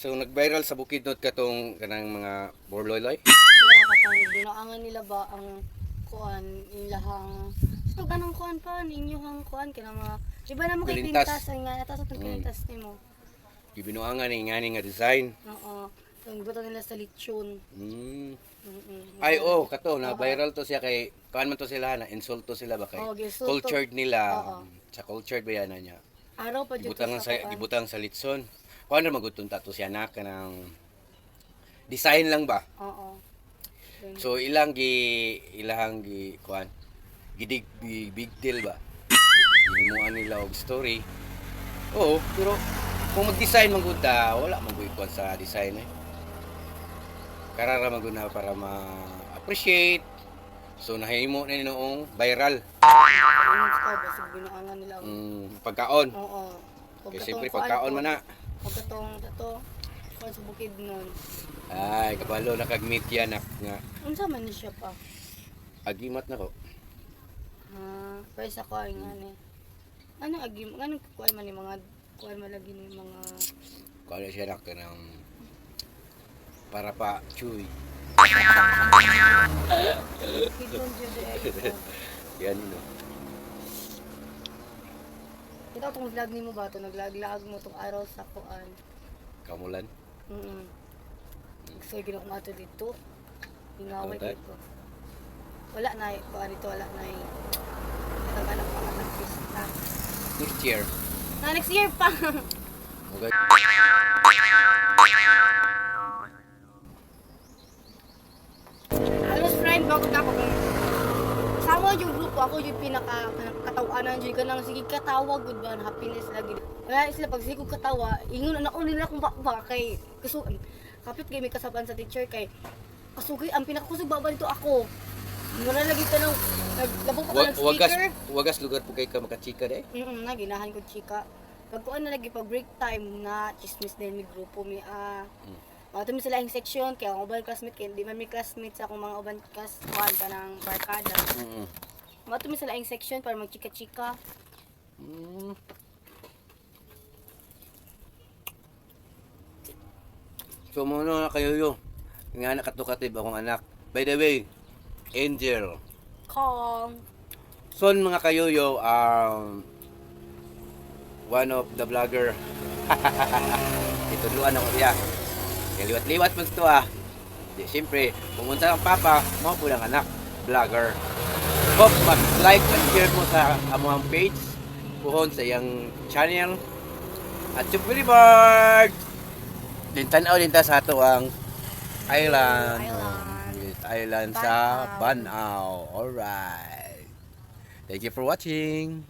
So nag-viral sa Bukidnon katong kanang mga borloy-loy. Kaya katong binaangan nila ba ang kuan ilahang so ganang kuan pa ninyohang kuan kina mga iba na mo kay Kilintas. pintas ay nga atas atong kilintas nimo. Gibinuangan ni ngani nga design. Oo. Ang buto nila sa lechon. Ay kato na viral to siya kay kuan man to sila na insulto sila ba kay Oo, gisulto. cultured nila. Oo. Sa cultured ba yan na niya. Araw pa jud Gibutang sa kuan. gibutang sa litson. Kuan na maguton ta to siya na kanang design lang ba? Oo. So ilahang gi kuan gidig big deal ba? Himuan nila og story. Oo, pero kung mag-design man gud ta, wala man gud kuan sa design eh. Karara man gud na para ma-appreciate. So nahimo na noong viral. Basta binaangan nila. Pagkaon. Oo. Kaya siyempre pagkaon man na. Pagkatong dato kuan sa Bukidnon. Ay, kabalo na kag-meet yan nga. Unsa man ni siya pa? Agimat na ko. Pero sa kuan nga ni. Ano agim, ganun kuan man ni mga kuan malagi ni mga Kaya siya na kanang para pa chuy. Bukidnon jud eh. Yan no. Ito tong vlog nimo ba to naglag-lag mo tong araw sa kuan. Kamulan. So gino ko ato dito. Ingaway Okay. dito. Wala na kuan dito wala na. Naghanap pa ng pista. Next year. Next year pa. Okay. Halos friend bago ako sama yung grupo ako yung pinakatawanan dyan ka nang sige katawa good ba happiness lagi kaya sila pag sige ko katawa ingon na nila kung ba kay kaso kapit kay may kasaban sa teacher kay kasugay ang pinakakusog baba dito ako mura lagi ka nang naglabog pa ka ng speaker Wagas lugar po kay ka makachika de. na ginahan ko chika pag kuan na lagi pag break time na chismis din mi grupo mi Mga tumi sila yung section, kaya akong uban classmate, kaya hindi man may classmate sa akong mga uban class, kuhan ka ng barkada. Mga tumi sila yung section para magchika-chika. So muna na kayo yo. Nga nakatukatib akong anak. By the way, Angel. Kong! Son mga kayoyo, one of the vlogger. Ituluan ako siya. Kaya liwat-liwat mo ito Di, siyempre, pumunta ng papa, mo po lang anak, vlogger. Hope mag-like and share mo sa amuang page, puhon sa iyang channel. At yung bird! Tanaw din ta sa ato ang island. Island sa Banao. Alright. Thank you for watching.